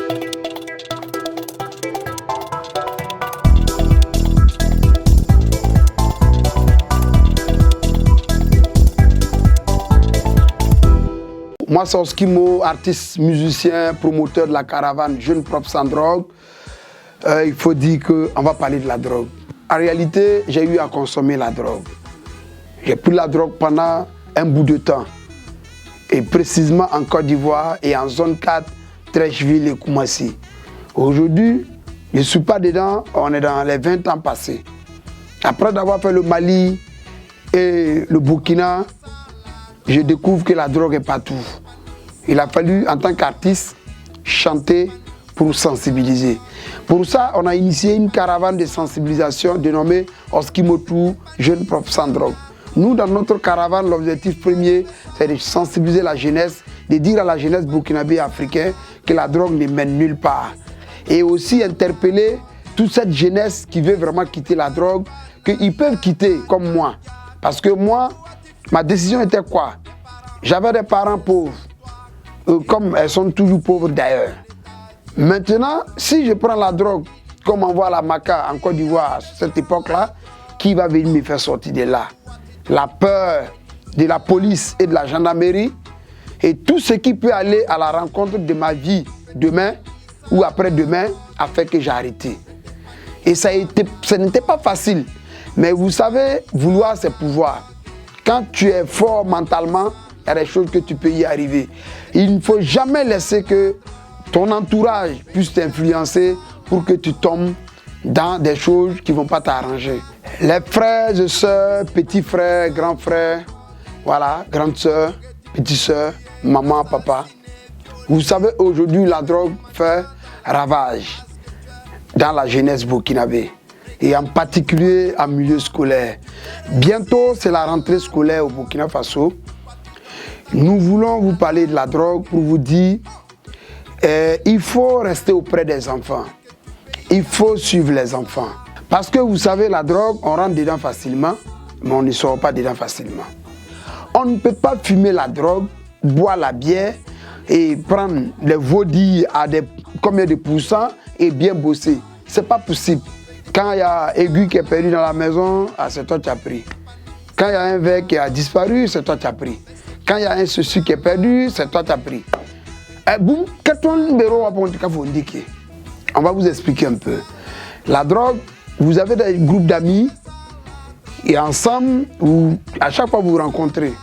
Moi, c'est Oskimo, artiste, musicien, promoteur de la caravane Jeune Propre Sans Drogue. Il faut dire qu'on va parler de la drogue. En réalité, j'ai eu à consommer la drogue. J'ai pris la drogue pendant un bout de temps. Et précisément en Côte d'Ivoire et en zone 4, Trècheville et Koumassi. Aujourd'hui, je ne suis pas dedans, on est dans les 20 ans passés. Après d'avoir fait le Mali et le Burkina, je découvre que la drogue est partout. Il a fallu, en tant qu'artiste, chanter pour sensibiliser. Pour ça, on a initié une caravane de sensibilisation dénommée Oskimotou, Jeune Propre Sans Drogue. Nous, dans notre caravane, l'objectif premier, c'est de sensibiliser la jeunesse, de dire à la jeunesse burkinabé et africaine que la drogue ne mène nulle part. Et aussi interpeller toute cette jeunesse qui veut vraiment quitter la drogue, qu'ils peuvent quitter comme moi. Parce que moi, ma décision était quoi? J'avais des parents pauvres, comme elles sont toujours pauvres d'ailleurs. Maintenant, si je prends la drogue, comme on voit à la Maca en Côte d'Ivoire à cette époque-là, qui va venir me faire sortir de là? La peur de la police et de la gendarmerie et tout ce qui peut aller à la rencontre de ma vie demain ou après-demain a fait que j'ai arrêté. Et ça n'était pas facile. Mais vous savez, vouloir c'est pouvoir. Quand tu es fort mentalement, il y a des choses que tu peux y arriver. Il ne faut jamais laisser que ton entourage puisse t'influencer pour que tu tombes dans des choses qui ne vont pas t'arranger. Les frères et sœurs, petits frères, grands frères, voilà, grandes sœurs, petites sœurs, maman, papa. Vous savez, aujourd'hui, la drogue fait ravage dans la jeunesse burkinabé et en particulier en milieu scolaire. Bientôt, c'est la rentrée scolaire au Burkina Faso. Nous voulons vous parler de la drogue pour vous dire il faut rester auprès des enfants. Il faut suivre les enfants. Parce que vous savez, la drogue, on rentre dedans facilement, mais on ne sort pas dedans facilement. On ne peut pas fumer la drogue, boire la bière et prendre les vaudilles à combien de pourcents et bien bosser. C'est pas possible. Quand il y a aigu qui est perdu dans la maison, c'est toi qui as pris. Quand il y a un verre qui a disparu, c'est toi qui as pris. Quand il y a un ceci qui est perdu, c'est toi qui as pris. On va vous expliquer un peu. La drogue, vous avez des groupes d'amis et ensemble, à chaque fois que vous vous rencontrez,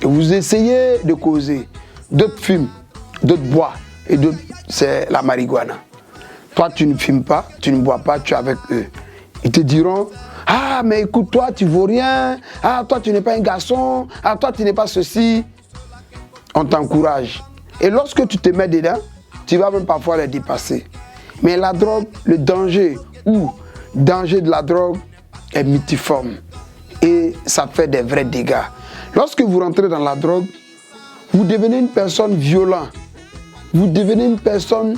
vous essayez de causer. D'autres fument, d'autres boivent et d'autres, c'est la marijuana. Toi, tu ne fumes pas, tu ne bois pas, tu es avec eux. Ils te diront, ah, mais écoute, toi, tu ne vaux rien. Ah, toi, tu n'es pas un garçon. Ah, toi, tu n'es pas ceci. On t'encourage. Et lorsque tu te mets dedans, tu vas même parfois les dépasser. Mais la drogue, le danger de la drogue est multiforme. Et ça fait des vrais dégâts. Lorsque vous rentrez dans la drogue, vous devenez une personne violente. Vous devenez une personne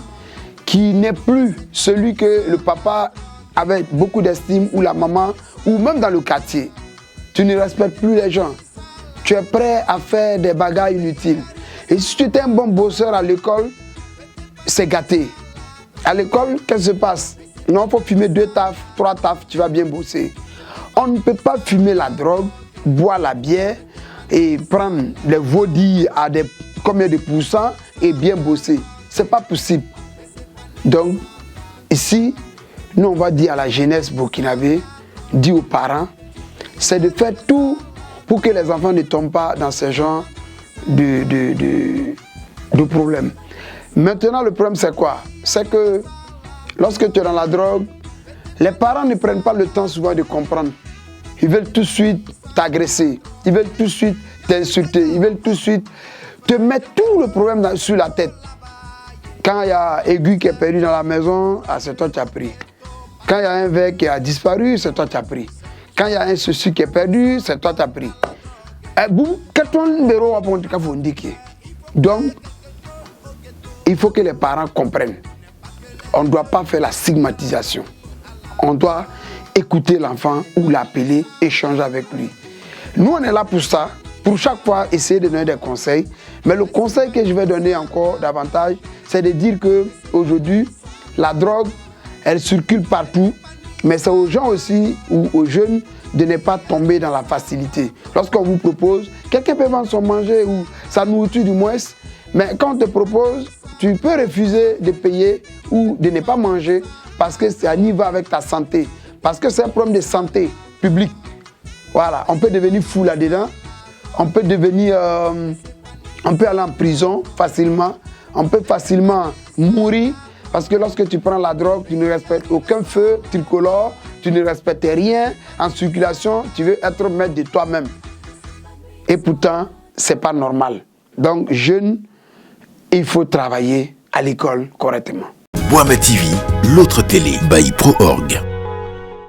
qui n'est plus celui que le papa avait beaucoup d'estime, ou la maman, ou même dans le quartier. Tu ne respectes plus les gens. Tu es prêt à faire des bagarres inutiles. Et si tu étais un bon bosseur à l'école, c'est gâté. À l'école, qu'est-ce qui se passe? Non, il faut fumer 2 tafs, 3 tafs, tu vas bien bosser. On ne peut pas fumer la drogue, boire la bière et prendre les vaudilles à combien de pourcents et bien bosser. C'est pas possible. Donc, ici, nous, on va dire à la jeunesse burkinabé, dire aux parents, c'est de faire tout pour que les enfants ne tombent pas dans ce genre de problèmes. Maintenant, le problème, c'est quoi? C'est que lorsque tu es dans la drogue, les parents ne prennent pas le temps souvent de comprendre. Ils veulent tout de suite t'agresser, ils veulent tout de suite t'insulter, ils veulent tout de suite te mettre tout le problème sur la tête. Quand il y a aigu qui est perdu dans la maison, c'est toi qui as pris. Quand il y a un verre qui a disparu, c'est toi qui as pris. Quand il y a un ceci qui est perdu, c'est toi qui as pris. Donc, il faut que les parents comprennent. On ne doit pas faire la stigmatisation. On doit écouter l'enfant ou l'appeler, échanger avec lui. Nous, on est là pour ça, pour chaque fois essayer de donner des conseils. Mais le conseil que je vais donner encore davantage, c'est de dire qu'aujourd'hui, la drogue, elle circule partout, mais c'est aux gens aussi, ou aux jeunes, de ne pas tomber dans la facilité. Lorsqu'on vous propose, quelqu'un peut vendre son manger ou sa nourriture du moins, mais quand on te propose, tu peux refuser de payer ou de ne pas manger parce que ça y va avec ta santé. Parce que c'est un problème de santé publique. Voilà, on peut devenir fou là-dedans, on peut devenir, on peut aller en prison facilement, on peut facilement mourir parce que lorsque tu prends la drogue, tu ne respectes aucun feu tricolore, tu ne respectes rien en circulation, tu veux être maître de toi-même. Et pourtant, ce n'est pas normal. Donc, jeune, il faut travailler à l'école correctement. Boama TV, l'autre télé, by Pro Org.